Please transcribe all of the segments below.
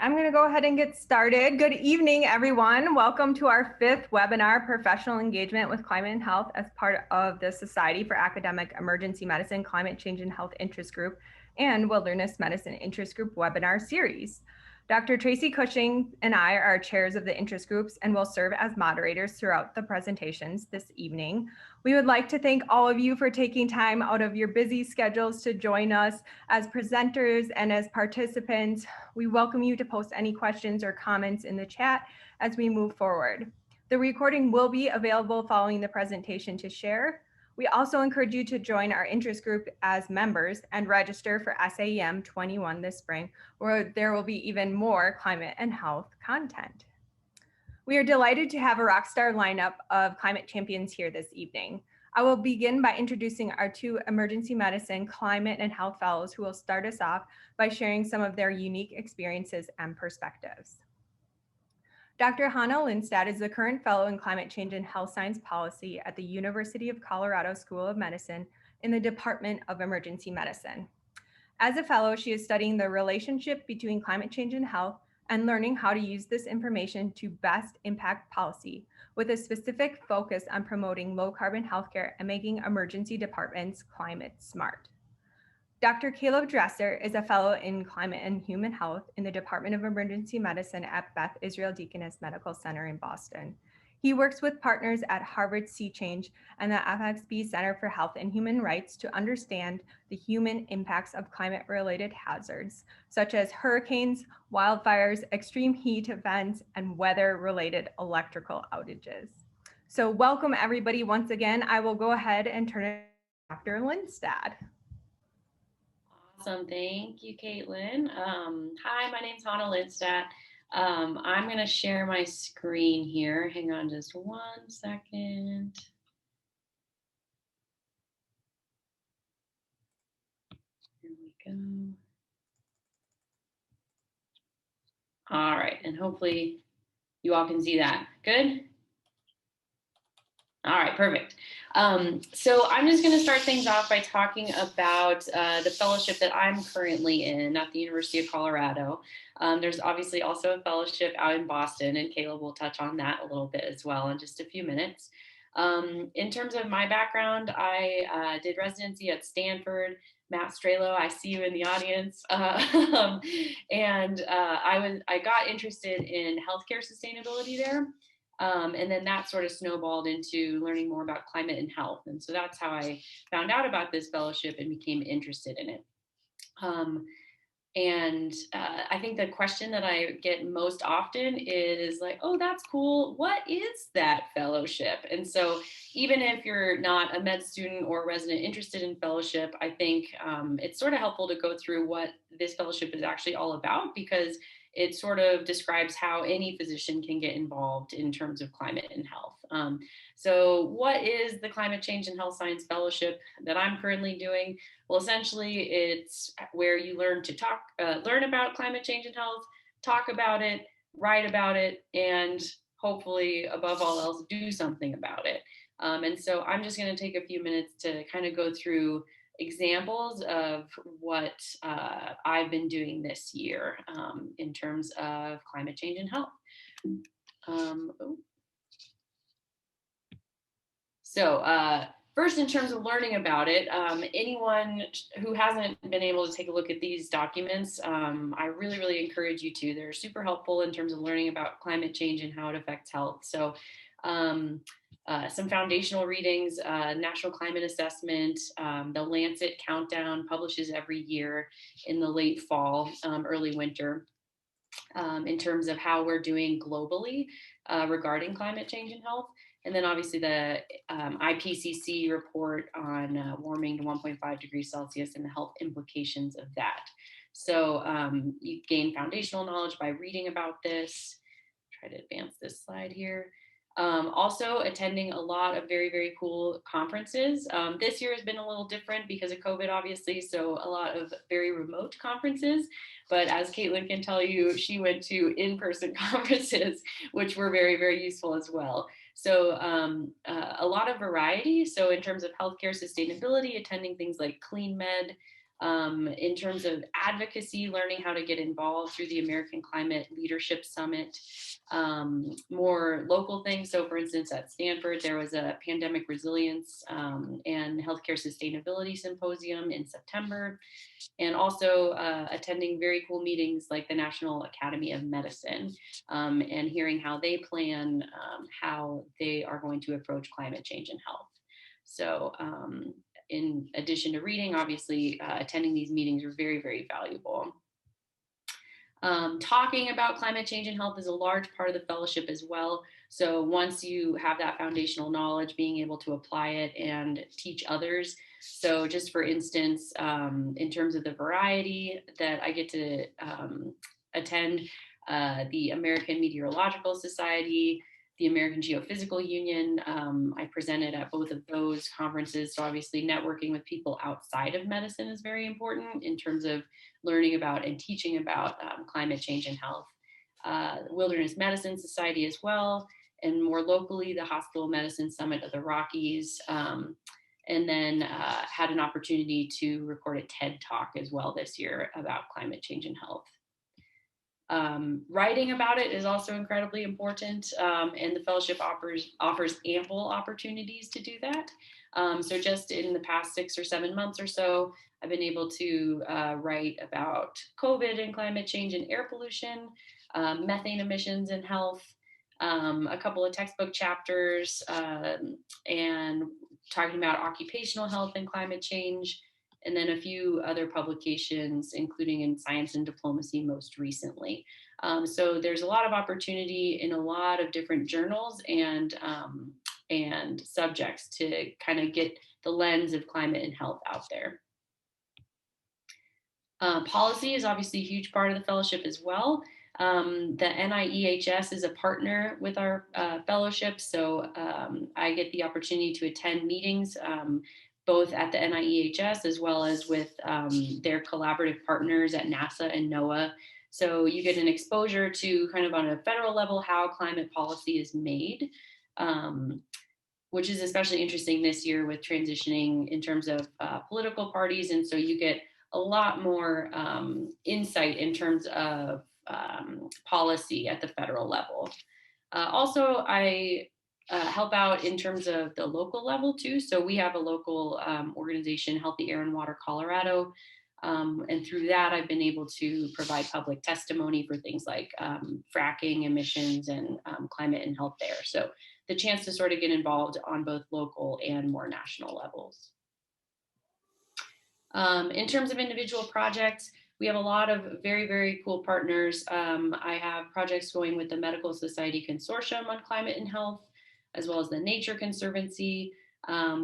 I'm going to go ahead and get started. Good evening, everyone. Welcome to our 5th webinar, Professional Engagement with Climate and Health, as part of the Society for Academic Emergency Medicine, Climate Change and Health Interest Group and Wilderness Medicine Interest Group webinar series. Dr. Tracy Cushing and I are chairs of the interest groups and will serve as moderators throughout the presentations this evening. We would like to thank all of you for taking time out of your busy schedules to join us as presenters and as participants. We welcome you to post any questions or comments in the chat as we move forward. The recording will be available following the presentation to share. We also encourage you to join our interest group as members and register for SAEM 21 this spring, where there will be even more climate and health content. We are delighted to have a rockstar lineup of climate champions here this evening. I will begin by introducing our 2 emergency medicine, climate and health fellows who will start us off by sharing some of their unique experiences and perspectives. Dr. Hanna Linstadt is the current fellow in climate change and health science policy at the University of Colorado School of Medicine in the Department of Emergency Medicine. As a fellow, she is studying the relationship between climate change and health and learning how to use this information to best impact policy, with a specific focus on promoting low carbon healthcare and making emergency departments climate smart. Dr. Caleb Dresser is a fellow in climate and human health in the Department of Emergency Medicine at Beth Israel Deaconess Medical Center in Boston. He works with partners at Harvard CCH and the FXB Center for Health and Human Rights to understand the human impacts of climate-related hazards, such as hurricanes, wildfires, extreme heat events, and weather-related electrical outages. So welcome everybody once again. I will go ahead and turn it to Dr. Linstadt. Awesome, thank you, Caitlin. Hi, my name's Hanna Linstadt. I'm going to share my screen here. Hang on just 1 second. Here we go. All right, and hopefully you all can see that. Good? All right, perfect. So I'm just going to start things off by talking about the fellowship that I'm currently in at the University of Colorado. There's obviously also a fellowship out in Boston, and Caleb will touch on that a little bit as well in just a few minutes. In terms of my background, I did residency at Stanford. Matt Strelo, I see you in the audience. And I got interested in healthcare sustainability there. And then that sort of snowballed into learning more about climate and health. And so that's how I found out about this fellowship and became interested in it. I think the question that I get most often is like, oh, that's cool. What is that fellowship? And so even if you're not a med student or resident interested in fellowship, I think it's sort of helpful to go through what this fellowship is actually all about, because it sort of describes how any physician can get involved in terms of climate and health. So what is the Climate Change and Health Science Fellowship that I'm currently doing? Well, essentially, it's where you learn to learn about climate change and health, talk about it, write about it, and hopefully, above all else, do something about it. And so I'm just going to take a few minutes to kind of go through examples of what I've been doing this year in terms of climate change and health. First, in terms of learning about it, anyone who hasn't been able to take a look at these documents, I really, really encourage you to. They're super helpful in terms of learning about climate change and how it affects health. So some foundational readings, National Climate Assessment, the Lancet Countdown publishes every year in the late fall, early winter, in terms of how we're doing globally regarding climate change and health. And then obviously the IPCC report on warming to 1.5 degrees Celsius and the health implications of that. So you gain foundational knowledge by reading about this. Try to advance this slide here. Also attending a lot of very, very cool conferences. This year has been a little different because of COVID, obviously, so a lot of very remote conferences. But as Caitlin can tell you, she went to in-person conferences, which were very, very useful as well. So a lot of variety. So in terms of healthcare sustainability, attending things like Clean Med, In terms of advocacy, learning how to get involved through the American Climate Leadership Summit, more local things. So for instance, at Stanford, there was a pandemic resilience and healthcare sustainability symposium in September, and also attending very cool meetings like the National Academy of Medicine and hearing how they plan how they are going to approach climate change and health. So in addition to reading, obviously attending these meetings are very, very valuable. Talking about climate change and health is a large part of the fellowship as well. So once you have that foundational knowledge, being able to apply it and teach others. So just for instance, in terms of the variety that I get to attend, the American Meteorological Society, the American Geophysical Union. I presented at both of those conferences. So obviously networking with people outside of medicine is very important in terms of learning about and teaching about climate change and health. Wilderness Medicine Society as well, and more locally, the Hospital Medicine Summit of the Rockies. And then had an opportunity to record a TED Talk as well this year about climate change and health. Writing about it is also incredibly important, and the fellowship offers ample opportunities to do that. So just in the past 6 or 7 months or so, I've been able to write about COVID and climate change and air pollution, methane emissions and health, a couple of textbook chapters, and talking about occupational health and climate change, and then a few other publications, including in Science and Diplomacy most recently. So there's a lot of opportunity in a lot of different journals and subjects to kind of get the lens of climate and health out there. Policy is obviously a huge part of the fellowship as well. The NIEHS is a partner with our fellowship, so I get the opportunity to attend meetings both at the NIEHS as well as with their collaborative partners at NASA and NOAA. So you get an exposure to kind of on a federal level how climate policy is made, which is especially interesting this year with transitioning in terms of political parties. And so you get a lot more insight in terms of policy at the federal level. Also, I help out in terms of the local level too. So we have a local organization, Healthy Air and Water Colorado. And through that, I've been able to provide public testimony for things like fracking emissions and climate and health there. So the chance to sort of get involved on both local and more national levels. In terms of individual projects, we have a lot of very, very cool partners. I have projects going with the Medical Society Consortium on climate and health, as well as the Nature Conservancy.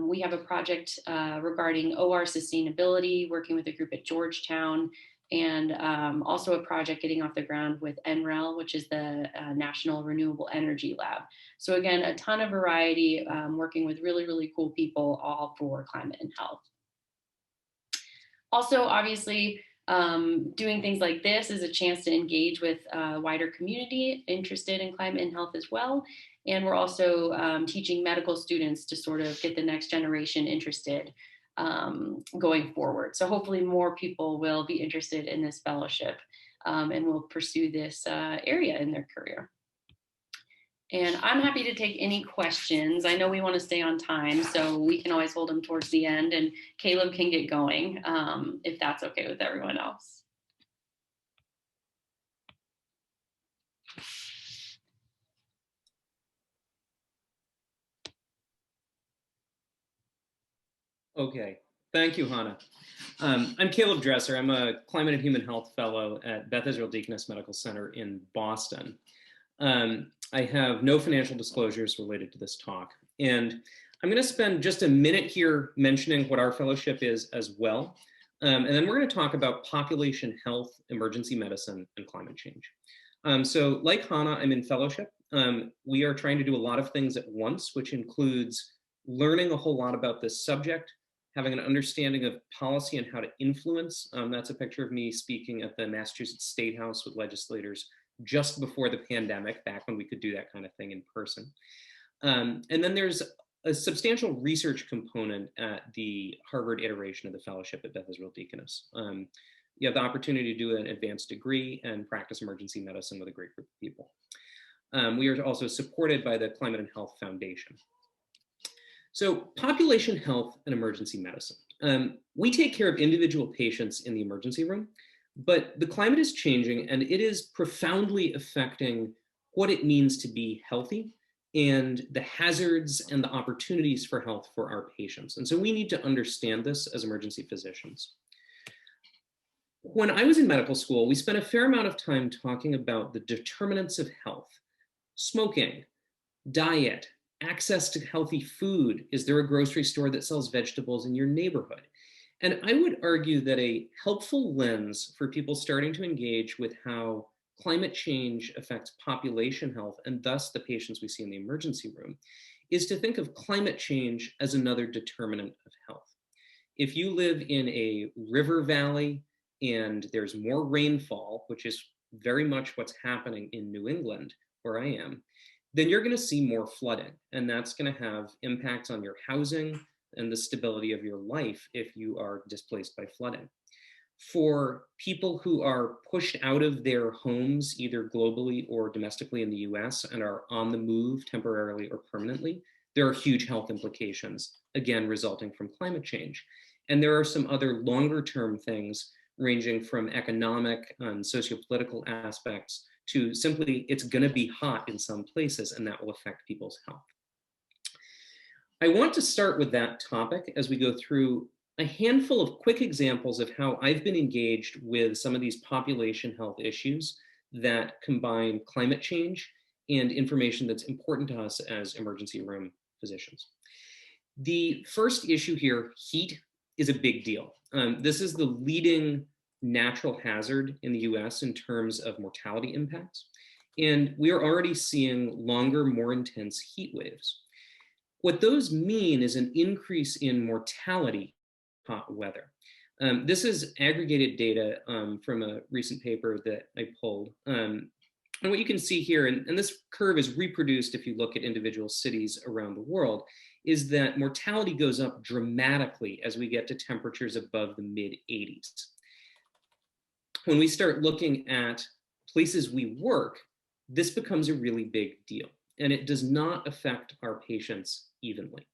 We have a project regarding OR sustainability, working with a group at Georgetown, and also a project getting off the ground with NREL, which is the National Renewable Energy Lab. So again, a ton of variety, working with really, really cool people, all for climate and health. Also, obviously, doing things like this is a chance to engage with a wider community interested in climate and health as well. And we're also teaching medical students to sort of get the next generation interested going forward. So hopefully more people will be interested in this fellowship and will pursue this area in their career. And I'm happy to take any questions. I know we want to stay on time, so we can always hold them towards the end, and Caleb can get going if that's okay with everyone else. Okay, thank you, Hannah. I'm Caleb Dresser. I'm a Climate and Human Health Fellow at Beth Israel Deaconess Medical Center in Boston. I have no financial disclosures related to this talk. And I'm going to spend just a minute here mentioning what our fellowship is as well. And then we're going to talk about population health, emergency medicine, and climate change. So like Hannah, I'm in fellowship. We are trying to do a lot of things at once, which includes learning a whole lot about this subject, having an understanding of policy and how to influence. That's a picture of me speaking at the Massachusetts State House with legislators just before the pandemic, back when we could do that kind of thing in person. And then there's a substantial research component at the Harvard iteration of the fellowship at Beth Israel Deaconess. You have the opportunity to do an advanced degree and practice emergency medicine with a great group of people. We are also supported by the Climate and Health Foundation. So population health and emergency medicine. We take care of individual patients in the emergency room, but the climate is changing and it is profoundly affecting what it means to be healthy and the hazards and the opportunities for health for our patients. And so we need to understand this as emergency physicians. When I was in medical school, we spent a fair amount of time talking about the determinants of health: smoking, diet, access to healthy food. Is there a grocery store that sells vegetables in your neighborhood? And I would argue that a helpful lens for people starting to engage with how climate change affects population health, and thus the patients we see in the emergency room, is to think of climate change as another determinant of health. If you live in a river valley and there's more rainfall, which is very much what's happening in New England, where I am, then you're going to see more flooding, and that's going to have impacts on your housing and the stability of your life if you are displaced by flooding. For people who are pushed out of their homes, either globally or domestically in the US, and are on the move temporarily or permanently, there are huge health implications, again, resulting from climate change. And there are some other longer term things ranging from economic and sociopolitical aspects to simply it's going to be hot in some places and that will affect people's health. I want to start with that topic as we go through a handful of quick examples of how I've been engaged with some of these population health issues that combine climate change and information that's important to us as emergency room physicians. The first issue here, heat, is a big deal. This is the leading natural hazard in the US in terms of mortality impacts. And we are already seeing longer, more intense heat waves. What those mean is an increase in mortality in hot weather. This is aggregated data from a recent paper that I pulled. And what you can see here, and this curve is reproduced if you look at individual cities around the world, is that mortality goes up dramatically as we get to temperatures above the mid-80s. When we start looking at places we work, this becomes a really big deal, and it does not affect our patients evenly.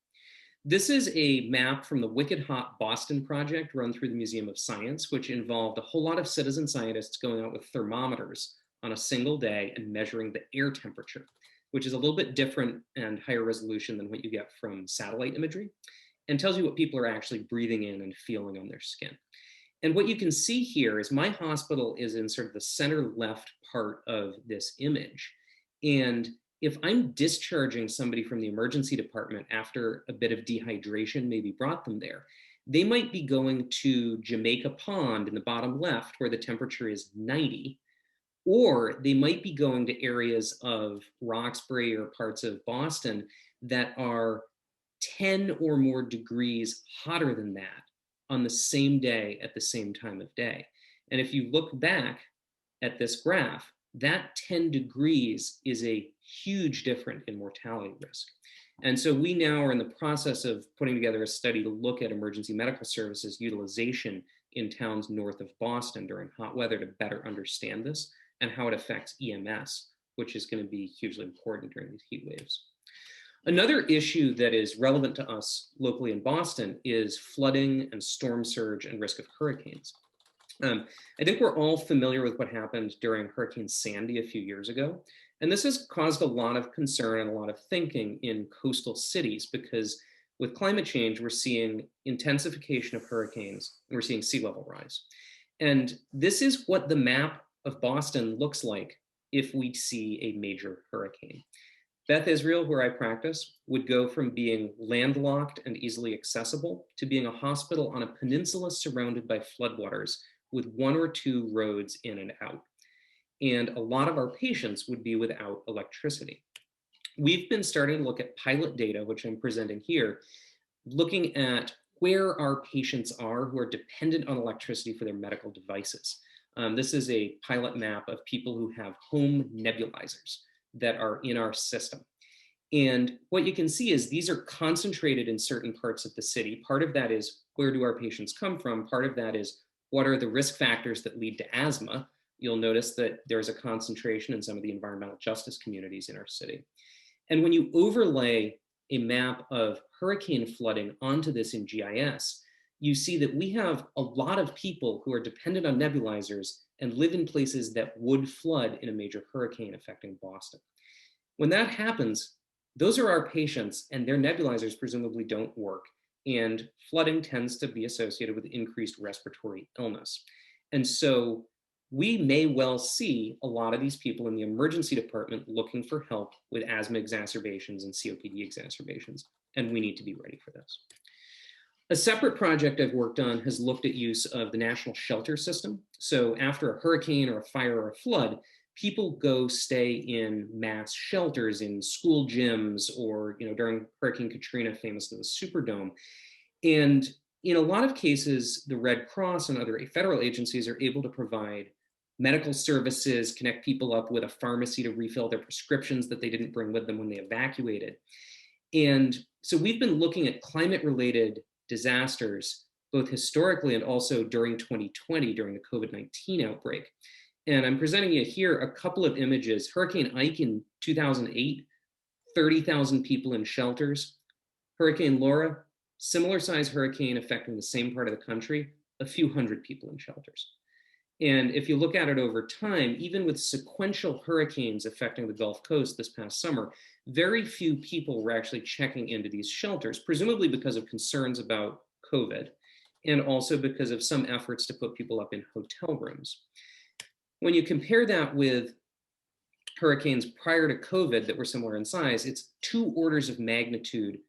This is a map from the Wicked Hot Boston project run through the Museum of Science, which involved a whole lot of citizen scientists going out with thermometers on a single day and measuring the air temperature, which is a little bit different and higher resolution than what you get from satellite imagery, and tells you what people are actually breathing in and feeling on their skin. And what you can see here is my hospital is in sort of the center left part of this image. And if I'm discharging somebody from the emergency department after a bit of dehydration maybe brought them there, they might be going to Jamaica Pond in the bottom left where the temperature is 90, or they might be going to areas of Roxbury or parts of Boston that are 10 or more degrees hotter than that on the same day at the same time of day. And if you look back at this graph, that 10 degrees is a huge difference in mortality risk. And so we now are in the process of putting together a study to look at emergency medical services utilization in towns north of Boston during hot weather to better understand this and how it affects EMS, which is going to be hugely important during these heat waves. Another issue that is relevant to us locally in Boston is flooding and storm surge and risk of hurricanes. I think we're all familiar with what happened during Hurricane Sandy a few years ago. And this has caused a lot of concern and a lot of thinking in coastal cities because with climate change, we're seeing intensification of hurricanes and we're seeing sea level rise. And this is what the map of Boston looks like if we see a major hurricane. Beth Israel, where I practice, would go from being landlocked and easily accessible to being a hospital on a peninsula surrounded by floodwaters with one or two roads in and out. And a lot of our patients would be without electricity. We've been starting to look at pilot data, which I'm presenting here, looking at where our patients are who are dependent on electricity for their medical devices. This is a pilot map of people who have home nebulizers that are in our system. And what you can see is these are concentrated in certain parts of the city. Part of that is, where do our patients come from? Part of that is, what are the risk factors that lead to asthma? You'll notice that there's a concentration in some of the environmental justice communities in our city. And when you overlay a map of hurricane flooding onto this in GIS, you see that we have a lot of people who are dependent on nebulizers and live in places that would flood in a major hurricane affecting Boston. When that happens, those are our patients, and their nebulizers presumably don't work. And flooding tends to be associated with increased respiratory illness. And so we may well see a lot of these people in the emergency department looking for help with asthma exacerbations and COPD exacerbations. And we need to be ready for this. A separate project I've worked on has looked at use of the national shelter system. So after a hurricane or a fire or a flood, people go stay in mass shelters in school gyms, or during Hurricane Katrina, famous to the Superdome. And in a lot of cases, the Red Cross and other federal agencies are able to provide medical services, connect people up with a pharmacy to refill their prescriptions that they didn't bring with them when they evacuated. And so we've been looking at climate-related disasters, both historically and also during 2020, during the COVID-19 outbreak. And I'm presenting you here a couple of images. Hurricane Ike in 2008, 30,000 people in shelters. Hurricane Laura, similar size hurricane affecting the same part of the country, a few hundred people in shelters. And if you look at it over time, even with sequential hurricanes affecting the Gulf Coast this past summer, very few people were actually checking into these shelters, presumably because of concerns about COVID, and also because of some efforts to put people up in hotel rooms. When you compare that with hurricanes prior to COVID that were similar in size, it's 2 orders of magnitude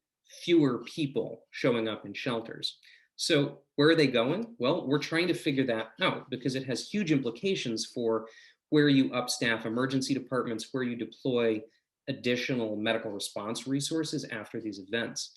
fewer people showing up in shelters. So where are they going? Well, we're trying to figure that out because it has huge implications for where you upstaff emergency departments, where you deploy additional medical response resources after these events.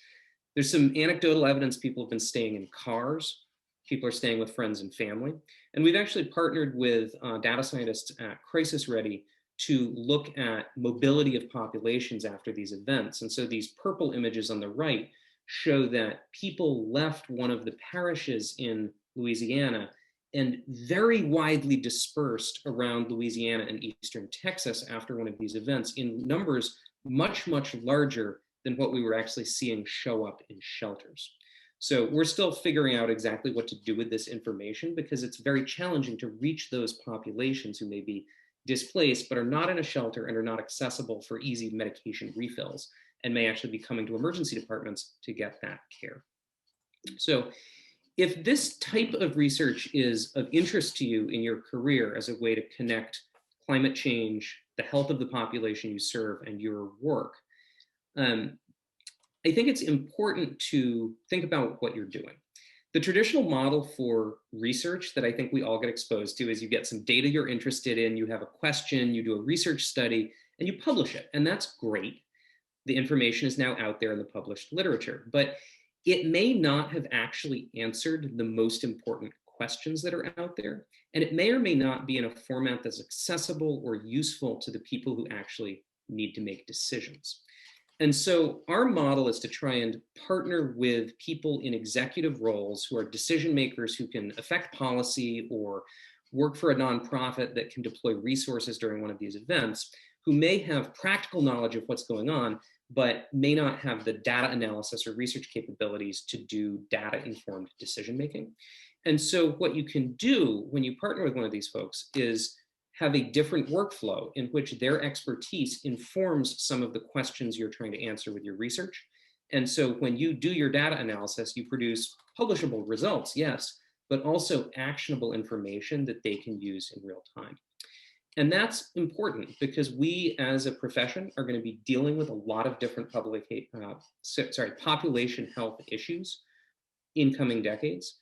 There's some anecdotal evidence people have been staying in cars. People are staying with friends and family. And we've actually partnered with data scientists at Crisis Ready to look at mobility of populations after these events. And so these purple images on the right show that people left one of the parishes in Louisiana and very widely dispersed around Louisiana and eastern Texas after one of these events in numbers much, much larger than what we were actually seeing show up in shelters. So we're still figuring out exactly what to do with this information because it's very challenging to reach those populations who may be displaced but are not in a shelter and are not accessible for easy medication refills and may actually be coming to emergency departments to get that care. So if this type of research is of interest to you in your career as a way to connect climate change, the health of the population you serve, and your work, I think it's important to think about what you're doing. The traditional model for research that I think we all get exposed to is you get some data you're interested in, you have a question, you do a research study, and you publish it. And that's great. The information is now out there in the published literature, but it may not have actually answered the most important questions that are out there. And it may or may not be in a format that's accessible or useful to the people who actually need to make decisions. And so our model is to try and partner with people in executive roles who are decision makers who can affect policy or work for a nonprofit that can deploy resources during one of these events, who may have practical knowledge of what's going on, but may not have the data analysis or research capabilities to do data-informed decision-making. And so what you can do when you partner with one of these folks is have a different workflow in which their expertise informs some of the questions you're trying to answer with your research. And so when you do your data analysis, you produce publishable results, yes, but also actionable information that they can use in real time. And that's important because we as a profession are going to be dealing with a lot of different population health issues in coming decades.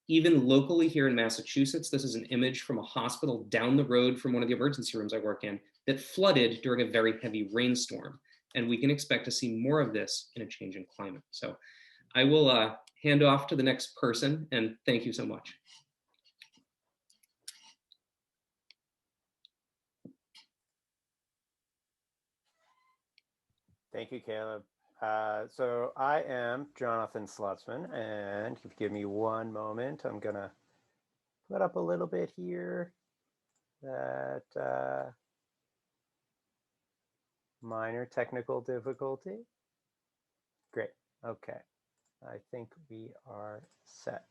Even locally here in Massachusetts, this is an image from a hospital down the road from one of the emergency rooms I work in that flooded during a very heavy rainstorm. And we can expect to see more of this in a changing climate. So I will hand off to the next person, and thank you so much. Thank you, Caleb. So I am Jonathan Slutzman, and if you give me one moment, I'm gonna put up a little bit here that minor technical difficulty. Great, okay. I think we are set.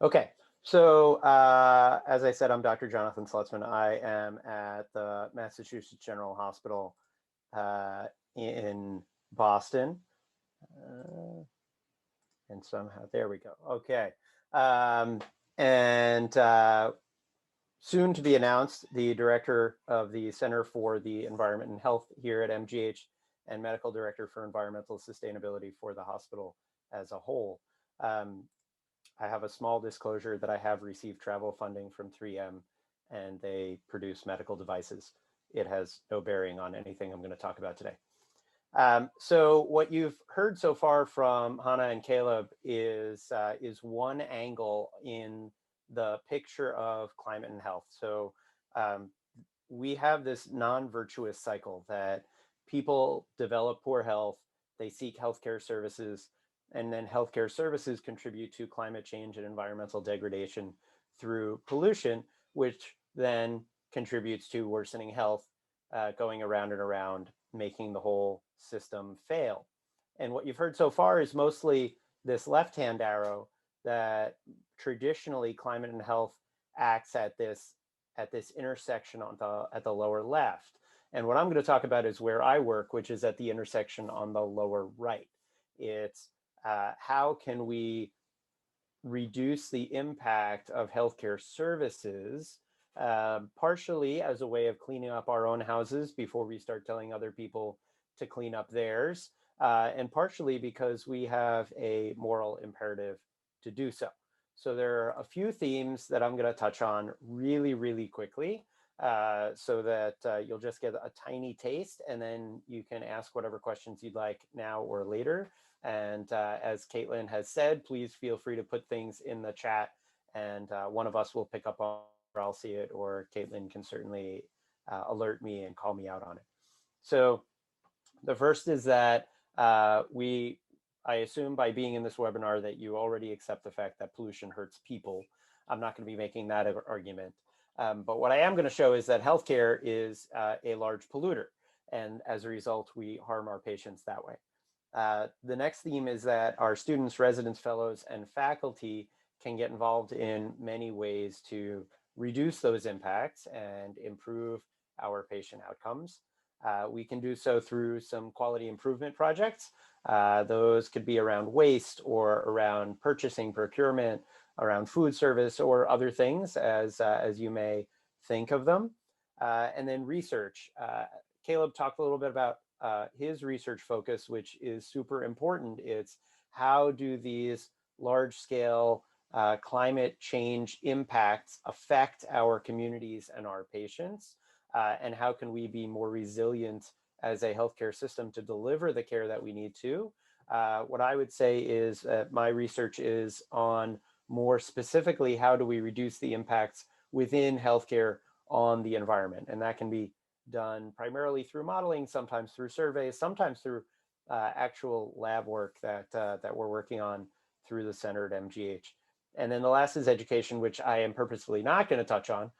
Okay, so as I said, I'm Dr. Jonathan Slutzman. I am at the Massachusetts General Hospital in Boston. And somehow, there we go. Okay. Soon to be announced, the director of the Center for the Environment and Health here at MGH and medical director for environmental sustainability for the hospital as a whole. I have a small disclosure that I have received travel funding from 3M, and they produce medical devices. It has no bearing on anything I'm going to talk about today. So what you've heard so far from Hannah and Caleb is one angle in the picture of climate and health. So we have this non-virtuous cycle that people develop poor health, they seek healthcare services, and then healthcare services contribute to climate change and environmental degradation through pollution, which then contributes to worsening health, going around and around, making the whole system fail. And what you've heard so far is mostly this left-hand arrow that traditionally climate and health acts at this intersection at the lower left. And what I'm going to talk about is where I work, which is at the intersection on the lower right. It's how can we reduce the impact of healthcare services, partially as a way of cleaning up our own houses before we start telling other people to clean up theirs, and partially because we have a moral imperative to do so. So there are a few themes that I'm going to touch on really, really quickly, so that you'll just get a tiny taste, and then you can ask whatever questions you'd like now or later. And as Caitlin has said, please feel free to put things in the chat, and one of us will pick up on it, or I'll see it, or Caitlin can certainly alert me and call me out on it. So the first is that I assume by being in this webinar that you already accept the fact that pollution hurts people. I'm not going to be making that argument. But what I am going to show is that healthcare is a large polluter. And as a result, we harm our patients that way. The next theme is that our students, residents, fellows, and faculty can get involved in many ways to reduce those impacts and improve our patient outcomes. We can do so through some quality improvement projects. Those could be around waste or around purchasing, procurement, around food service, or other things as you may think of them. And then research. Caleb talked a little bit about his research focus, which is super important. It's how do these large-scale climate change impacts affect our communities and our patients, and how can we be more resilient as a healthcare system to deliver the care that we need to. What I would say is my research is on more specifically how do we reduce the impacts within healthcare on the environment, and that can be done primarily through modeling, sometimes through surveys, sometimes through actual lab work that we're working on through the center at MGH. And then the last is education, which I am purposefully not going to touch on,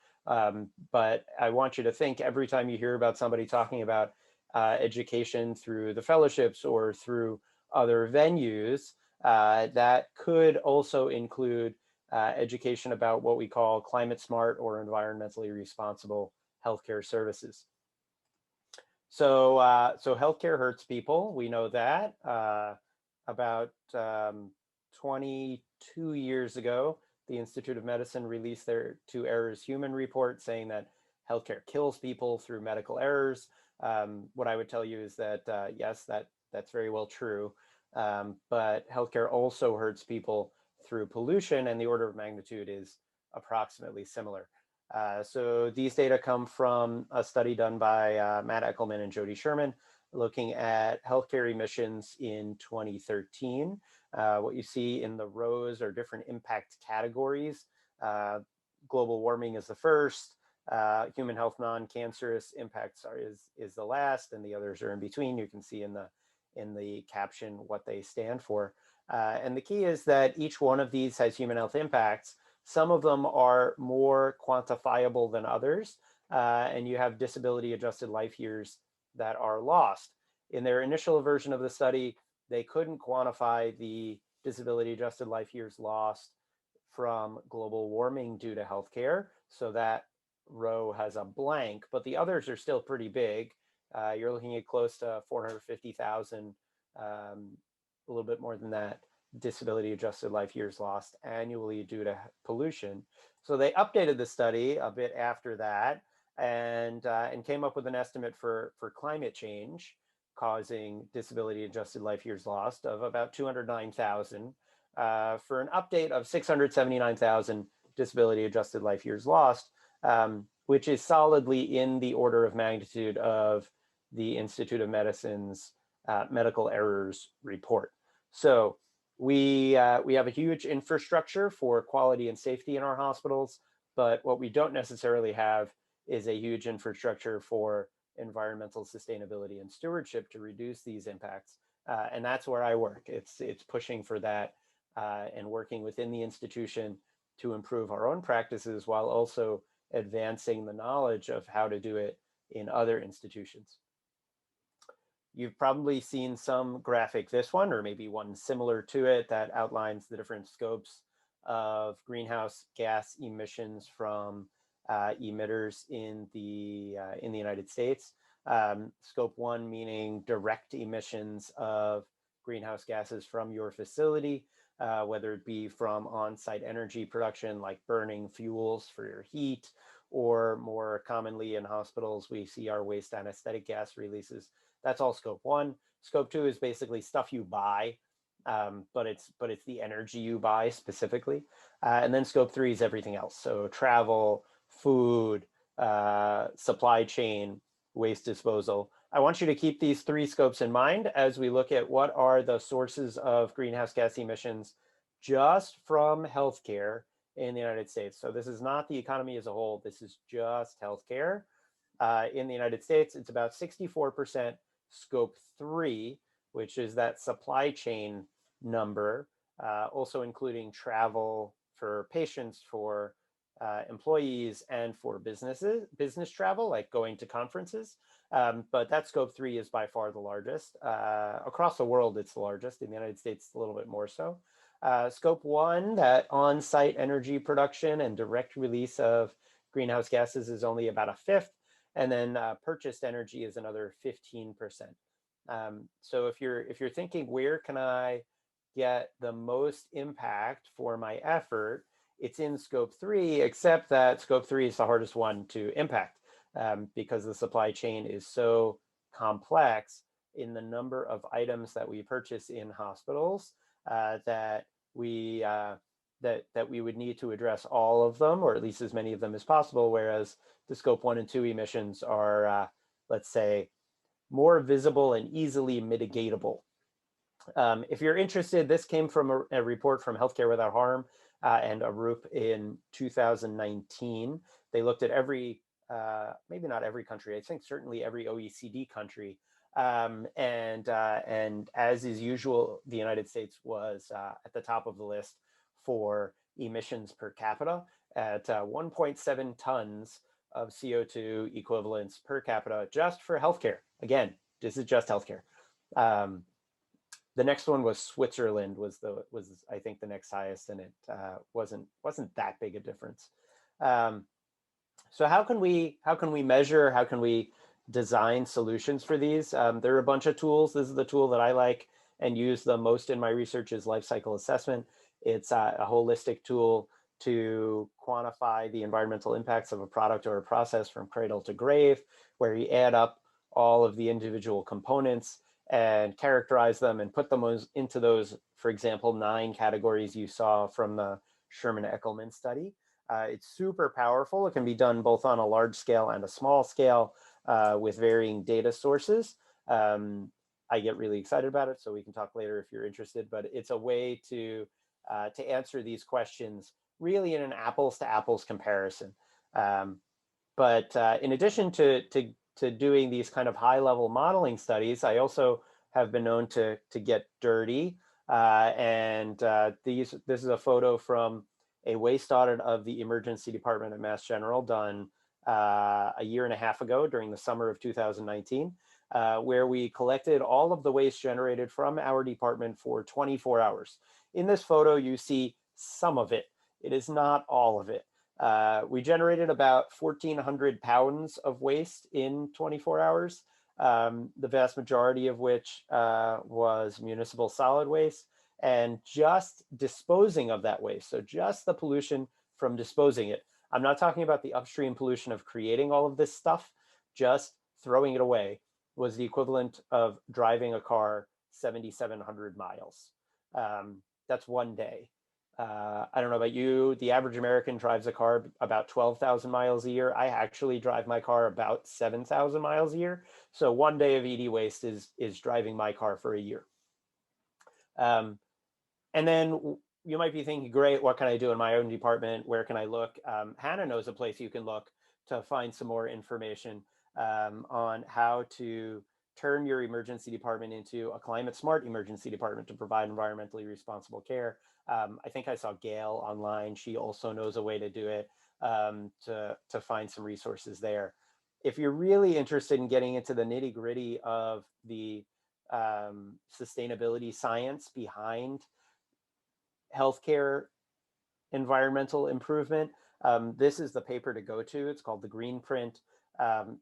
but I want you to think every time you hear about somebody talking about education through the fellowships or through other venues, that could also include education about what we call climate smart or environmentally responsible healthcare services. So healthcare hurts people. We know that. About 22 years ago, the Institute of Medicine released their To Errors Human report saying that healthcare kills people through medical errors. What I would tell you is that, yes, that's very well true. But healthcare also hurts people through pollution, and the order of magnitude is approximately similar. So these data come from a study done by Matt Eckelman and Jody Sherman looking at healthcare emissions in 2013. What you see in the rows are different impact categories. Global warming is the first, human health non-cancerous impacts is the last, and the others are in between. You can see in the caption what they stand for. And the key is that each one of these has human health impacts. Some of them are more quantifiable than others, and you have disability adjusted life years that are lost. In their initial version of the study, they couldn't quantify the disability adjusted life years lost from global warming due to healthcare. So that row has a blank, but the others are still pretty big. You're looking at close to 450,000, a little bit more than that, disability adjusted life years lost annually due to pollution. So they updated the study a bit after that and came up with an estimate for climate change causing disability adjusted life years lost of about 209,000 for an update of 679,000 disability adjusted life years lost, which is solidly in the order of magnitude of the Institute of Medicine's medical errors report. So we have a huge infrastructure for quality and safety in our hospitals, but what we don't necessarily have is a huge infrastructure for environmental sustainability and stewardship to reduce these impacts. And that's where I work. It's pushing for that and working within the institution to improve our own practices while also advancing the knowledge of how to do it in other institutions. You've probably seen some graphic, this one, or maybe one similar to it, that outlines the different scopes of greenhouse gas emissions from emitters in the United States. Scope 1 meaning direct emissions of greenhouse gases from your facility, whether it be from on-site energy production like burning fuels for your heat, or more commonly in hospitals, we see our waste anesthetic gas releases. That's all scope 1. Scope 2 is basically stuff you buy, but it's the energy you buy specifically. And then scope 3 is everything else. So travel, food, supply chain, waste disposal. I want you to keep these 3 scopes in mind as we look at what are the sources of greenhouse gas emissions just from healthcare in the United States. So this is not the economy as a whole. This is just healthcare. In the United States, it's about 64% scope 3, which is that supply chain number, also including travel for patients, for employees, and for business travel, like going to conferences. But that scope 3 is by far the largest. Across the world, it's the largest. In the United States, a little bit more so. Scope 1, that on-site energy production and direct release of greenhouse gases, is only about a fifth. And then purchased energy is another 15%. So if you're thinking, where can I get the most impact for my effort, it's in scope 3, except that scope 3 is the hardest one to impact because the supply chain is so complex in the number of items that we purchase in hospitals that we would need to address all of them, or at least as many of them as possible, whereas the scope 1 and 2 emissions are, let's say, more visible and easily mitigatable. If you're interested, this came from a report from Healthcare Without Harm and a group in 2019. They looked at every, maybe not every country, I think certainly every OECD country. And as is usual, the United States was at the top of the list for emissions per capita at 1.7 tons of CO2 equivalents per capita just for healthcare. Again, this is just healthcare. The next one was Switzerland, was I think the next highest, and it wasn't that big a difference. So how can we measure? How can we design solutions for these? There are a bunch of tools. This is the tool that I like and use the most in my research is life cycle assessment. It's a holistic tool to quantify the environmental impacts of a product or a process from cradle to grave, where you add up all of the individual components and characterize them and put them into those, for example, 9 categories you saw from the Sherman-Eckelman study. It's super powerful. It can be done both on a large scale and a small scale with varying data sources. I get really excited about it, so we can talk later if you're interested, but it's a way to answer these questions really in an apples to apples comparison. But in addition to doing these kind of high level modeling studies, I also have been known to get dirty. This is a photo from a waste audit of the emergency department at Mass General done a year and a half ago during the summer of 2019, where we collected all of the waste generated from our department for 24 hours. In this photo, you see some of it. It is not all of it. We generated about 1,400 pounds of waste in 24 hours, the vast majority of which was municipal solid waste, and just disposing of that waste. So just the pollution from disposing it. I'm not talking about the upstream pollution of creating all of this stuff, just throwing it away was the equivalent of driving a car 7,700 miles. That's one day. I don't know about you, the average American drives a car about 12,000 miles a year. I actually drive my car about 7,000 miles a year. So one day of ED waste is driving my car for a year. And then you might be thinking, great, what can I do in my own department? Where can I look? Hannah knows a place you can look to find some more information on how to turn your emergency department into a climate smart emergency department to provide environmentally responsible care. I think I saw Gayle online. She also knows a way to do it, to find some resources there. If you're really interested in getting into the nitty gritty of the sustainability science behind healthcare environmental improvement, this is the paper to go to. It's called the Green Print.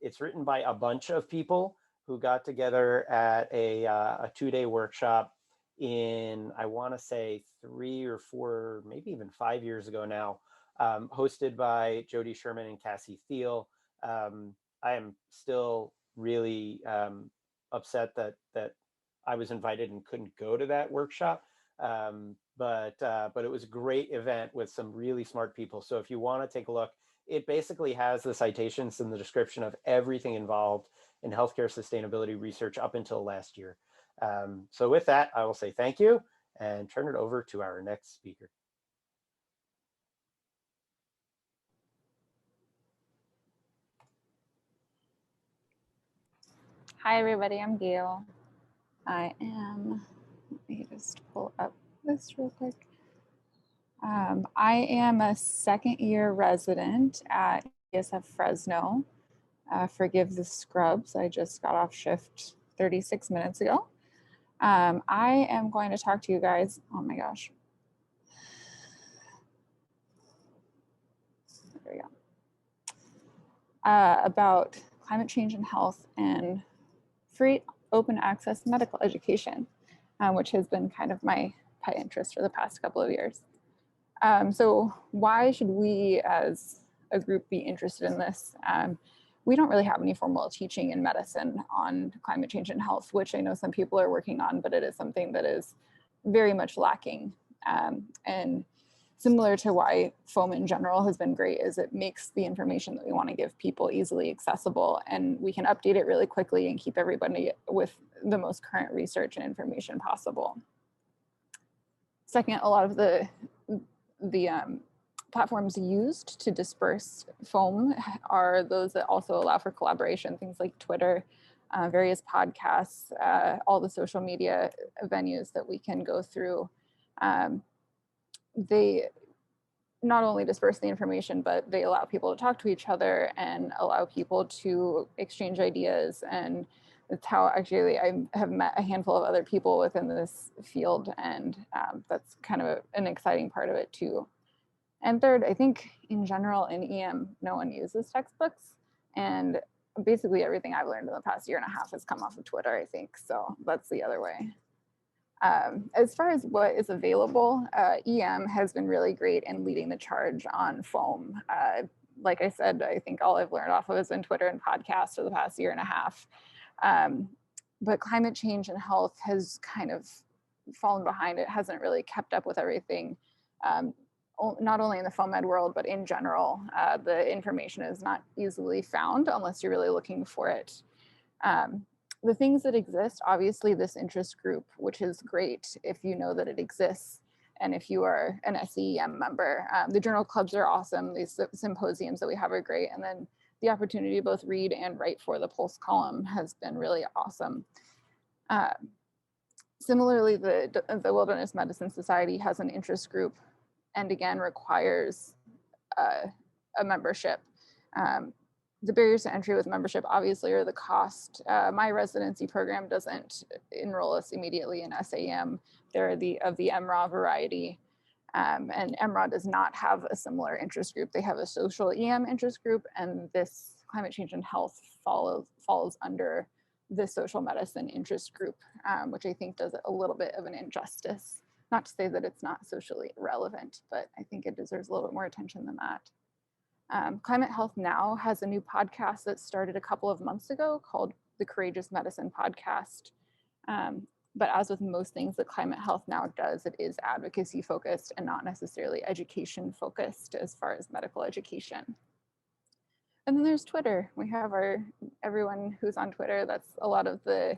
It's written by a bunch of people who got together at a two-day workshop in, I want to say 3 or 4, maybe even 5 years ago now, hosted by Jody Sherman and Cassie Thiel. I am still really upset that I was invited and couldn't go to that workshop. But it was a great event with some really smart people. So if you want to take a look, it basically has the citations and the description of everything involved in healthcare sustainability research up until last year. So with that, I will say thank you and turn it over to our next speaker. Hi, everybody. I'm Gayle. Let me just pull up this real quick. I am a second-year resident at ESF Fresno. Forgive the scrubs. I just got off shift 36 minutes ago. I am going to talk to you guys. Oh my gosh. There we go. About climate change and health and free open access medical education, which has been kind of my pet interest for the past couple of years. So why should we as a group be interested in this? We don't really have any formal teaching in medicine on climate change and health, which I know some people are working on, but it is something that is very much lacking. And similar to why foam in general has been great is it makes the information that we want to give people easily accessible, and we can update it really quickly and keep everybody with the most current research and information possible. Second, a lot of the platforms used to disperse foam are those that also allow for collaboration, things like Twitter, various podcasts, all the social media venues that we can go through. They not only disperse the information, but they allow people to talk to each other and allow people to exchange ideas. And it's how actually I have met a handful of other people within this field, and that's kind of an exciting part of it too. And third, I think in general in EM, no one uses textbooks, and basically everything I've learned in the past year and a half has come off of Twitter, I think. So that's the other way. As far as what is available, EM has been really great in leading the charge on foam. Like I said, I think all I've learned off of has been Twitter and podcasts for the past year and a half. But climate change and health has kind of fallen behind. It hasn't really kept up with everything. Not only in the foam ed world, but in general, the information is not easily found unless you're really looking for it. the things that exist, obviously this interest group, which is great if you know that it exists and if you are an SEM member. The journal clubs are awesome. These symposiums that we have are great. And then the opportunity to both read and write for the Pulse column has been really awesome. Similarly, the Wilderness Medicine Society has an interest group and again requires a membership. The barriers to entry with membership obviously are the cost. My residency program doesn't enroll us immediately in SAM. They're of the MRAW variety. And MRAW does not have a similar interest group. They have a social EM interest group, and this climate change and health falls under the social medicine interest group, which I think does a little bit of an injustice. Not to say that it's not socially relevant, but I think it deserves a little bit more attention than that. Climate Health Now has a new podcast that started a couple of months ago called the Courageous Medicine Podcast. But as with most things that Climate Health Now does, it is advocacy focused and not necessarily education focused as far as medical education. And then there's Twitter. We have everyone who's on Twitter. That's a lot of the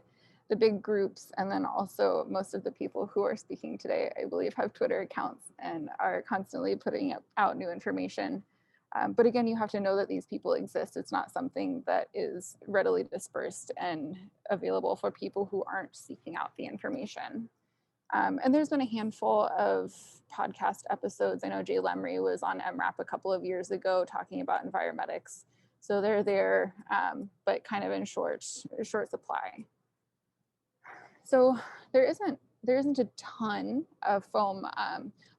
big groups. And then also most of the people who are speaking today, I believe, have Twitter accounts and are constantly putting out new information. But again, you have to know that these people exist. It's not something that is readily dispersed and available for people who aren't seeking out the information. And there's been a handful of podcast episodes. I know Jay Lemry was on MRAP a couple of years ago talking about environmetics. So they're there, but kind of in short supply. So there isn't a ton of foam.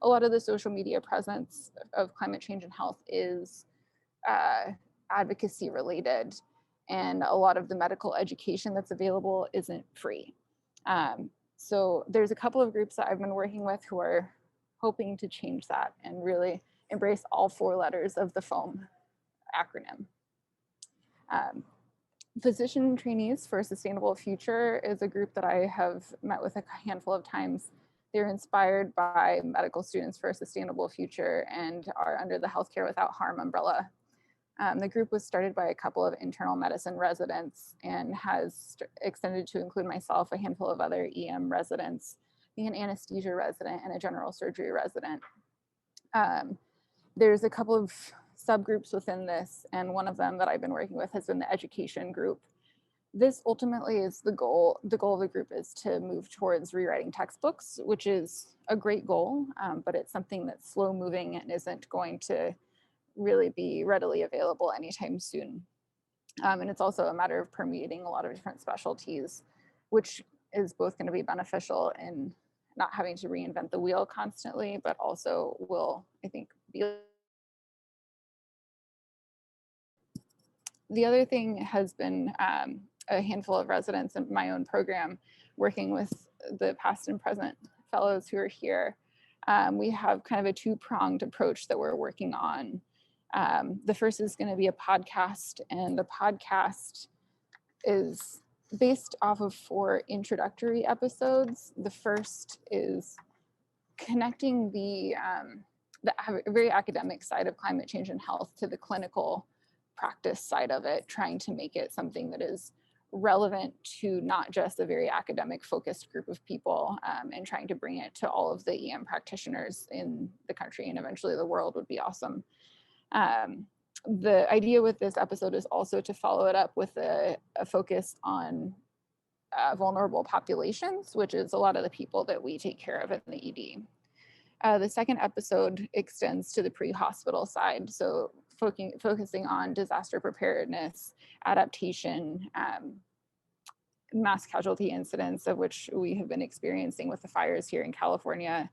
A lot of the social media presence of climate change and health is advocacy related, and a lot of the medical education that's available isn't free. So there's a couple of groups that I've been working with who are hoping to change that and really embrace all 4 letters of the foam acronym. Physician Trainees for a Sustainable Future is a group that I have met with a handful of times. They're inspired by Medical Students for a Sustainable Future and are under the Healthcare Without Harm umbrella. The group was started by a couple of internal medicine residents and has extended to include myself, a handful of other EM residents, an anesthesia resident, and a general surgery resident. There's a couple of subgroups within this, and one of them that I've been working with has been the education group. This ultimately is the goal. The goal of the group is to move towards rewriting textbooks, which is a great goal, but it's something that's slow moving and isn't going to really be readily available anytime soon. And it's also a matter of permeating a lot of different specialties, which is both going to be beneficial in not having to reinvent the wheel constantly, but also will, I think, be. The other thing has been a handful of residents in my own program working with the past and present fellows who are here. We have kind of a 2-pronged approach that we're working on. The first is going to be a podcast, and the podcast is based off of 4 introductory episodes. The first is connecting the very academic side of climate change and health to the clinical practice side of it, trying to make it something that is relevant to not just a very academic focused group of people, and trying to bring it to all of the EM practitioners in the country and eventually the world would be awesome. The idea with this episode is also to follow it up with a focus on vulnerable populations, which is a lot of the people that we take care of in the ED. The second episode extends to the pre-hospital side, so focusing on disaster preparedness, adaptation, mass casualty incidents, of which we have been experiencing with the fires here in California,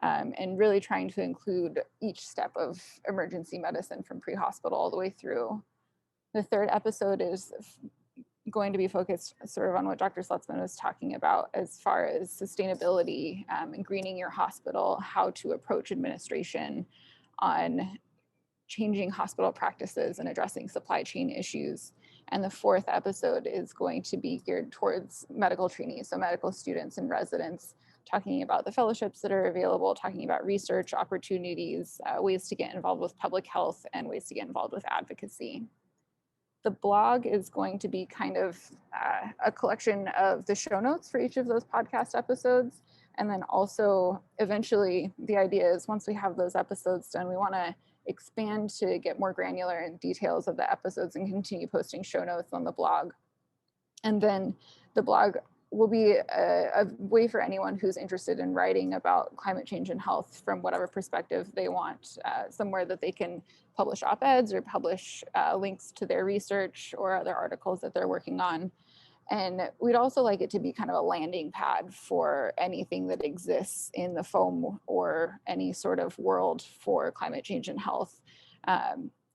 and really trying to include each step of emergency medicine from pre-hospital all the way through. The third episode is going to be focused sort of on what Dr. Slutzman was talking about as far as sustainability and greening your hospital, how to approach administration on changing hospital practices and addressing supply chain issues. And the fourth episode is going to be geared towards medical trainees, so medical students and residents, talking about the fellowships that are available, talking about research opportunities, ways to get involved with public health, and ways to get involved with advocacy. The blog is going to be kind of a collection of the show notes for each of those podcast episodes. And then also eventually the idea is once we have those episodes done, we want to expand to get more granular in details of the episodes and continue posting show notes on the blog. And then the blog will be a way for anyone who's interested in writing about climate change and health from whatever perspective they want, somewhere that they can publish op-eds or publish links to their research or other articles that they're working on. And we'd also like it to be kind of a landing pad for anything that exists in the foam or any sort of world for climate change and health,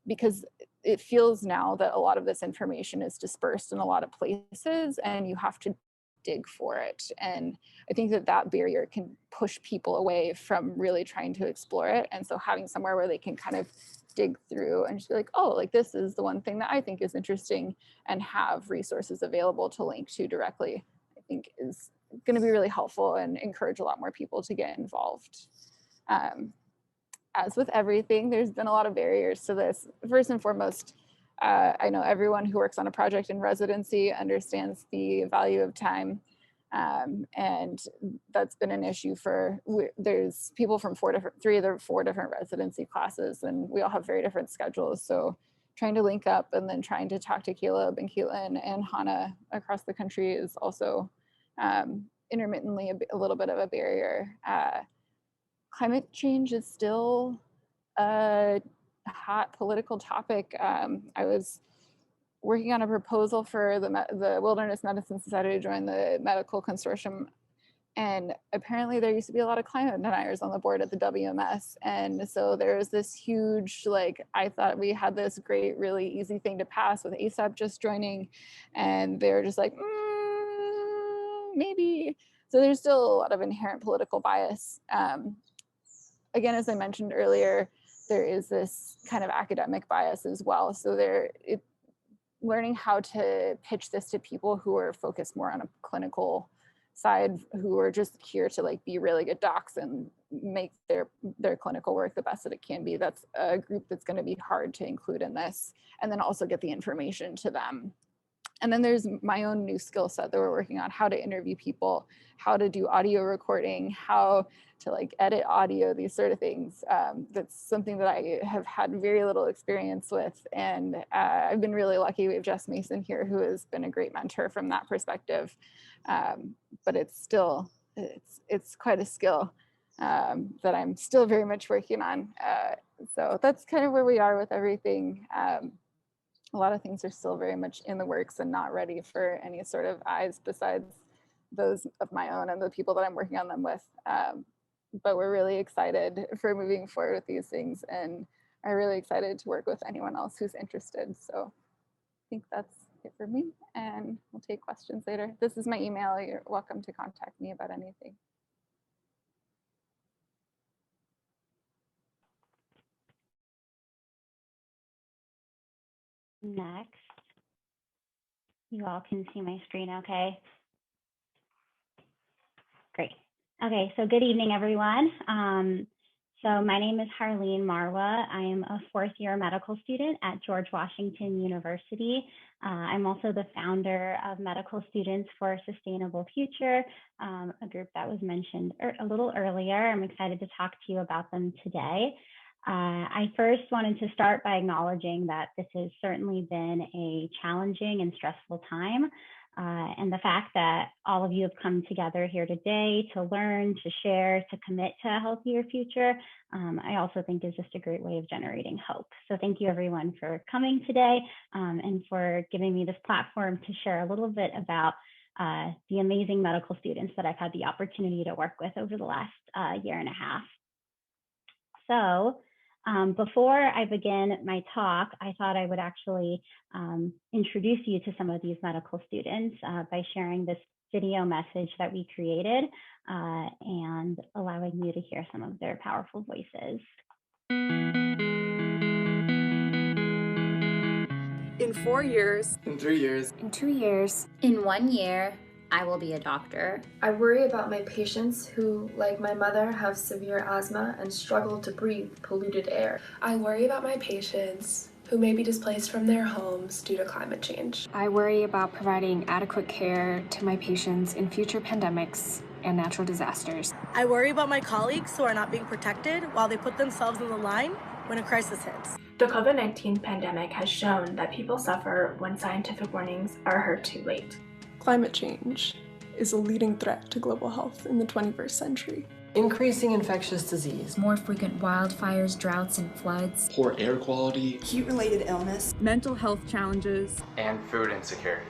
because it feels now that a lot of this information is dispersed in a lot of places and you have to dig for it. And I think that that barrier can push people away from really trying to explore it. And so having somewhere where they can kind of dig through and just be like, oh, like this is the one thing that I think is interesting, and have resources available to link to directly, I think is going to be really helpful and encourage a lot more people to get involved. As with everything, there's been a lot of barriers to this. First and foremost, I know everyone who works on a project in residency understands the value of time. And that's been an issue there's people from three of the four different residency classes, and we all have very different schedules. So trying to link up and then trying to talk to Caleb and Caitlin and Hannah across the country is also intermittently a little bit of a barrier. Climate change is still a hot political topic. I was working on a proposal for the Wilderness Medicine Society to join the medical consortium. And apparently there used to be a lot of climate deniers on the board at the WMS. And so there was this huge, like, I thought we had this great, really easy thing to pass with ASAP just joining. And they were just like, maybe. So there's still a lot of inherent political bias. Again, as I mentioned earlier, there is this kind of academic bias as well. So learning how to pitch this to people who are focused more on a clinical side, who are just here to like be really good docs and make their clinical work the best that it can be. That's a group that's going to be hard to include in this, and then also get the information to them. And then there's my own new skill set that we're working on, how to interview people, how to do audio recording, how to like edit audio, these sort of things. That's something that I have had very little experience with. And I've been really lucky. We have Jess Mason here, who has been a great mentor from that perspective. But it's still, it's quite a skill that I'm still very much working on. So that's kind of where we are with everything. A lot of things are still very much in the works and not ready for any sort of eyes besides those of my own and the people that I'm working on them with. But we're really excited for moving forward with these things, and I'm really excited to work with anyone else who's interested. So I think that's it for me, and we'll take questions later. This is my email. You're welcome to contact me about anything. Next, you all can see my screen okay? Great. Okay, so good evening, everyone. So my name is Harleen Marwah. I am a fourth-year medical student at George Washington University. I'm also the founder of Medical Students for a Sustainable Future, a group that was mentioned a little earlier. I'm excited to talk to you about them today. I first wanted to start by acknowledging that this has certainly been a challenging and stressful time. And the fact that all of you have come together here today to learn, to share, to commit to a healthier future, I also think is just a great way of generating hope. So thank you everyone for coming today and for giving me this platform to share a little bit about the amazing medical students that I've had the opportunity to work with over the last year and a half. So before I begin my talk, I thought I would actually introduce you to some of these medical students by sharing this video message that we created and allowing you to hear some of their powerful voices. In 4 years. In 3 years. In 2 years. In 1 year, I will be a doctor. I worry about my patients who, like my mother, have severe asthma and struggle to breathe polluted air. I worry about my patients who may be displaced from their homes due to climate change. I worry about providing adequate care to my patients in future pandemics and natural disasters. I worry about my colleagues who are not being protected while they put themselves on the line when a crisis hits. The COVID-19 pandemic has shown that people suffer when scientific warnings are heard too late. Climate change is a leading threat to global health in the 21st century. Increasing infectious disease, more frequent wildfires, droughts, and floods, poor air quality, heat-related illness, mental health challenges, and food insecurity.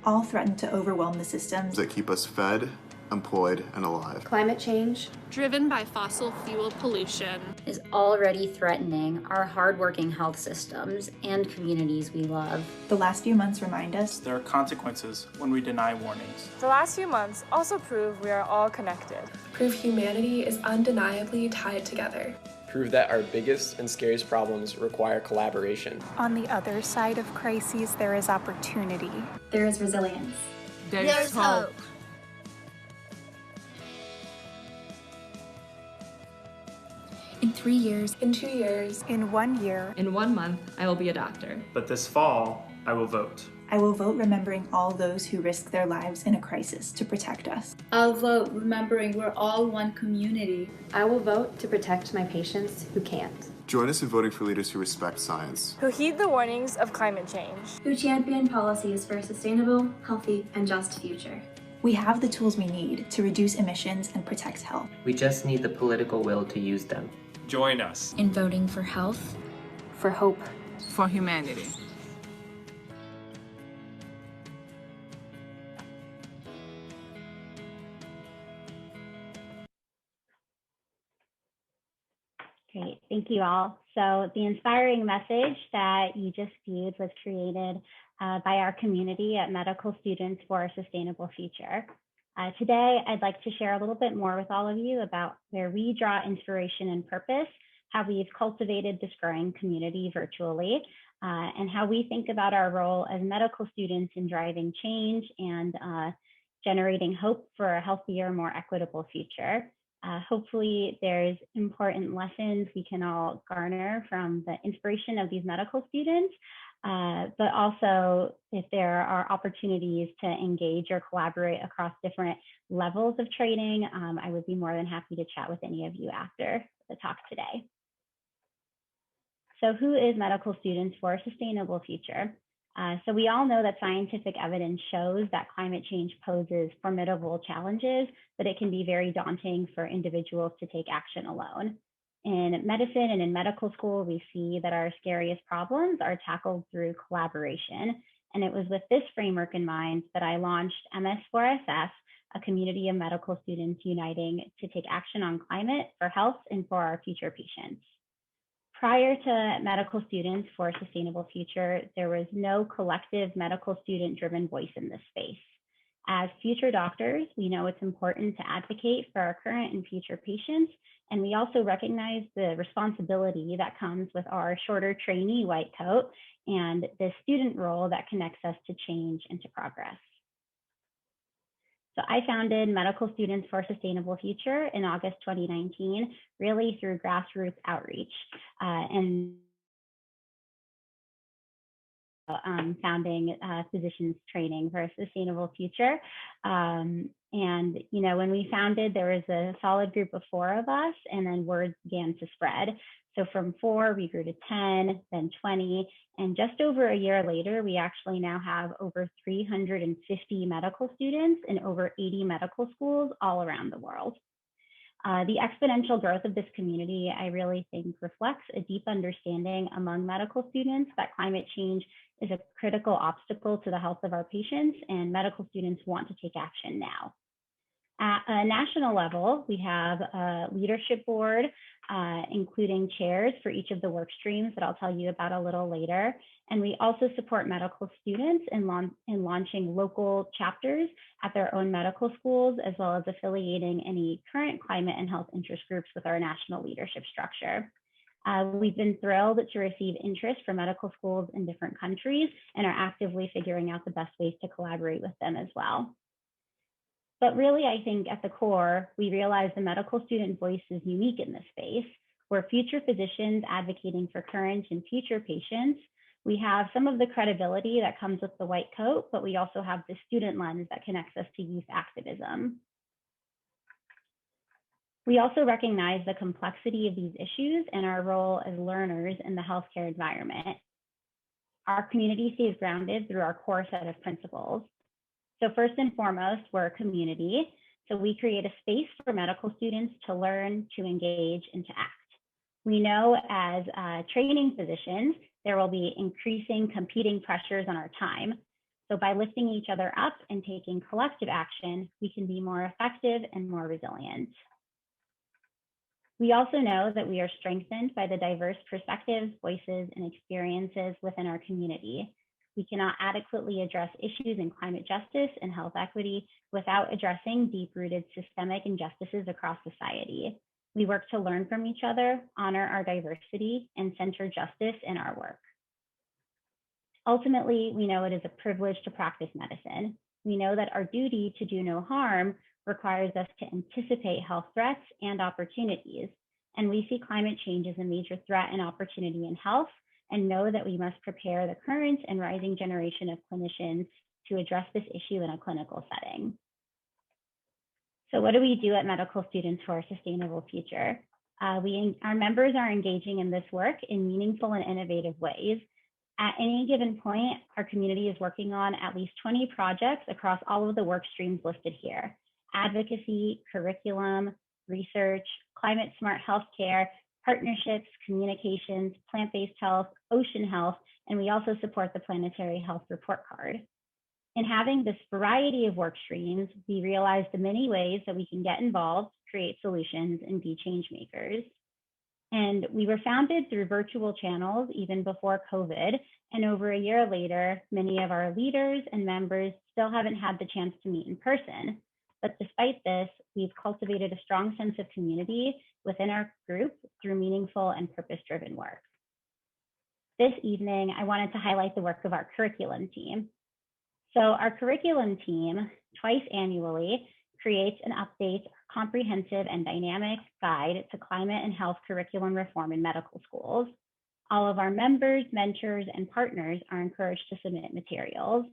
All threaten to overwhelm the systems that keep us fed, employed, and alive. Climate change, driven by fossil fuel pollution, is already threatening our hardworking health systems and communities we love. The last few months remind us there are consequences when we deny warnings. The last few months also prove we are all connected. Prove humanity is undeniably tied together. Prove that our biggest and scariest problems require collaboration. On the other side of crises, there is opportunity. There is resilience. There's hope. In 3 years, in 2 years, in 1 year, in 1 month, I will be a doctor. But this fall, I will vote. I will vote remembering all those who risk their lives in a crisis to protect us. I'll vote remembering we're all one community. I will vote to protect my patients who can't. Join us in voting for leaders who respect science, who heed the warnings of climate change, who champion policies for a sustainable, healthy, and just future. We have the tools we need to reduce emissions and protect health. We just need the political will to use them. Join us in voting for health, for hope, for humanity. Great, thank you all. So the inspiring message that you just viewed was created by our community at Medical Students for a Sustainable Future. Today, I'd like to share a little bit more with all of you about where we draw inspiration and purpose, how we've cultivated this growing community virtually, and how we think about our role as medical students in driving change and generating hope for a healthier, more equitable future. Hopefully there's important lessons we can all garner from the inspiration of these medical students, but also if there are opportunities to engage or collaborate across different levels of training, I would be more than happy to chat with any of you after the talk today. So who is Medical Students for a Sustainable Future? So we all know that scientific evidence shows that climate change poses formidable challenges, but it can be very daunting for individuals to take action alone. In medicine and in medical school, we see that our scariest problems are tackled through collaboration. And it was with this framework in mind that I launched MS4SF, a community of medical students uniting to take action on climate for health and for our future patients. Prior to Medical Students for a Sustainable Future, there was no collective medical student-driven voice in this space. As future doctors, we know it's important to advocate for our current and future patients, and we also recognize the responsibility that comes with our shorter trainee white coat and the student role that connects us to change and to progress. So I founded Medical Students for a Sustainable Future in August 2019, really through grassroots outreach and founding physicians training for a sustainable future. And you know, when we founded, there was a solid group of 4 of us, and then word began to spread. So from 4, we grew to 10, then 20, and just over a year later, we actually now have over 350 medical students in over 80 medical schools all around the world. The exponential growth of this community, I really think, reflects a deep understanding among medical students that climate change is a critical obstacle to the health of our patients, and medical students want to take action now. At a national level, we have a leadership board, including chairs for each of the work streams that I'll tell you about a little later. And we also support medical students in launching local chapters at their own medical schools, as well as affiliating any current climate and health interest groups with our national leadership structure. We've been thrilled to receive interest from medical schools in different countries and are actively figuring out the best ways to collaborate with them as well. But really, I think at the core, we realize the medical student voice is unique in this space. We're future physicians advocating for current and future patients. We have some of the credibility that comes with the white coat, but we also have the student lens that connects us to youth activism. We also recognize the complexity of these issues and our role as learners in the healthcare environment. Our community stays grounded through our core set of principles. So first and foremost, we're a community. So we create a space for medical students to learn, to engage, and to act. We know as training physicians, there will be increasing competing pressures on our time. So by lifting each other up and taking collective action, we can be more effective and more resilient. We also know that we are strengthened by the diverse perspectives, voices, and experiences within our community. We cannot adequately address issues in climate justice and health equity without addressing deep-rooted systemic injustices across society. We work to learn from each other, honor our diversity, and center justice in our work. Ultimately, we know it is a privilege to practice medicine. We know that our duty to do no harm requires us to anticipate health threats and opportunities. And we see climate change as a major threat and opportunity in health, and know that we must prepare the current and rising generation of clinicians to address this issue in a clinical setting. So what do we do at Medical Students for a Sustainable Future? Our members are engaging in this work in meaningful and innovative ways. At any given point, our community is working on at least 20 projects across all of the work streams listed here: advocacy, curriculum, research, climate smart healthcare, partnerships, communications, plant-based health, ocean health, and we also support the Planetary Health Report Card. In having this variety of work streams, we realize the many ways that we can get involved, create solutions, and be change makers. And we were founded through virtual channels even before COVID, and over a year later, many of our leaders and members still haven't had the chance to meet in person. But despite this, we've cultivated a strong sense of community within our group through meaningful and purpose-driven work. This evening, I wanted to highlight the work of our curriculum team. So our curriculum team, twice annually, creates and updates a comprehensive and dynamic guide to climate and health curriculum reform in medical schools. All of our members, mentors, and partners are encouraged to submit materials.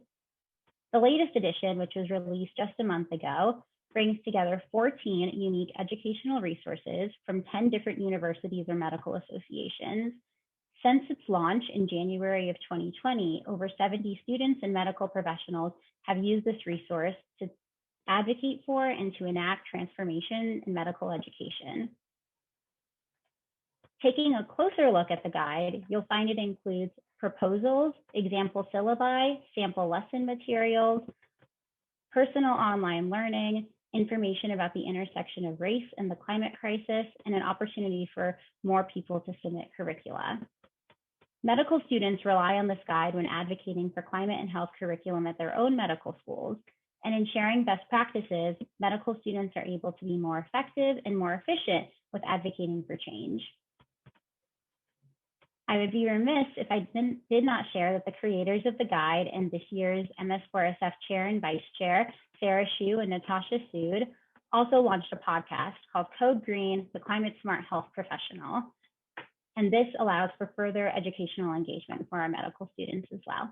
The latest edition, which was released just a month ago, brings together 14 unique educational resources from 10 different universities or medical associations. Since its launch in January of 2020, over 70 students and medical professionals have used this resource to advocate for and to enact transformation in medical education. Taking a closer look at the guide, you'll find it includes proposals, example syllabi, sample lesson materials, personal online learning, information about the intersection of race and the climate crisis, and an opportunity for more people to submit curricula. Medical students rely on this guide when advocating for climate and health curriculum at their own medical schools. And in sharing best practices, medical students are able to be more effective and more efficient with advocating for change. I would be remiss if I did not share that the creators of the guide and this year's MS4SF Chair and Vice Chair, Sarah Hsu and Natasha Sood, also launched a podcast called Code Green, the Climate Smart Health Professional. And this allows for further educational engagement for our medical students as well.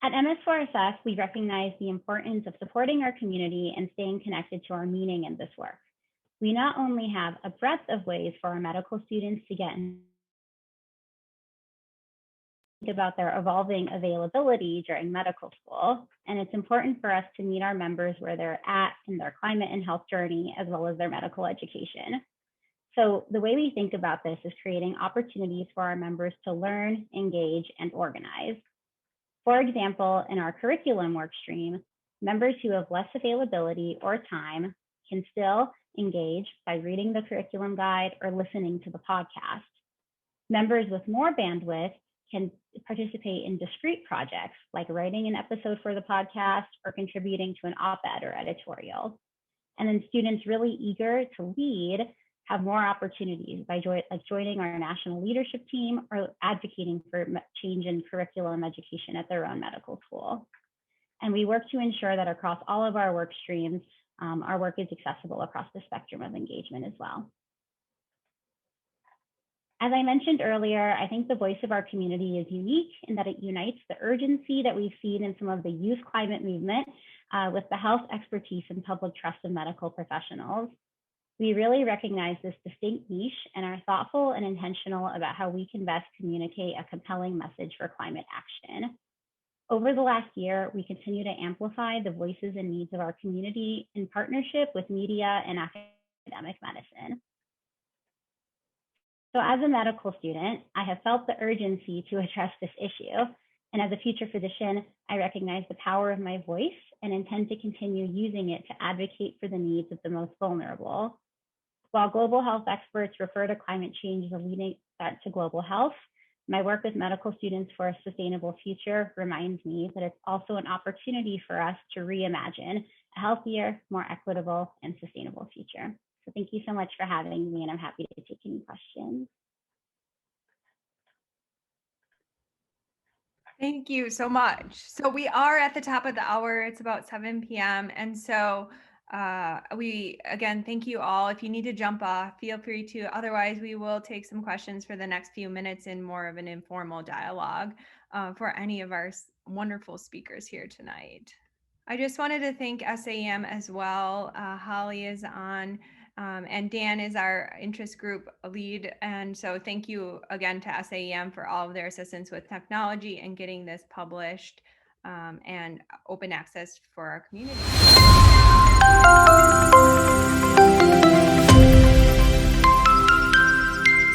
At MS4SF, we recognize the importance of supporting our community and staying connected to our meaning in this work. We not only have a breadth of ways for our medical students to get about their evolving availability during medical school, and it's important for us to meet our members where they're at in their climate and health journey, as well as their medical education. So the way we think about this is creating opportunities for our members to learn, engage, and organize. For example, in our curriculum work stream, members who have less availability or time can still engage by reading the curriculum guide or listening to the podcast. Members with more bandwidth can participate in discrete projects like writing an episode for the podcast or contributing to an op-ed or editorial. And then students really eager to lead have more opportunities by joining our national leadership team or advocating for change in curriculum education at their own medical school. And we work to ensure that across all of our work streams, our work is accessible across the spectrum of engagement as well. As I mentioned earlier, I think the voice of our community is unique in that it unites the urgency that we've seen in some of the youth climate movement with the health expertise and public trust of medical professionals. We really recognize this distinct niche and are thoughtful and intentional about how we can best communicate a compelling message for climate action. Over the last year, we continue to amplify the voices and needs of our community in partnership with media and academic medicine. So as a medical student, I have felt the urgency to address this issue. And as a future physician, I recognize the power of my voice and intend to continue using it to advocate for the needs of the most vulnerable. While global health experts refer to climate change as a leading threat to global health, my work with medical students for a sustainable future reminds me that it's also an opportunity for us to reimagine a healthier, more equitable, and sustainable future. So thank you so much for having me, and I'm happy to take any questions. Thank you so much. So we are at the top of the hour. It's about 7 p.m. And so we, again, thank you all. If you need to jump off, feel free to. Otherwise, we will take some questions for the next few minutes in more of an informal dialogue for any of our wonderful speakers here tonight. I just wanted to thank SAM as well. Holly is on. And Dan is our interest group lead. And so thank you again to SAEM for all of their assistance with technology and getting this published and open access for our community.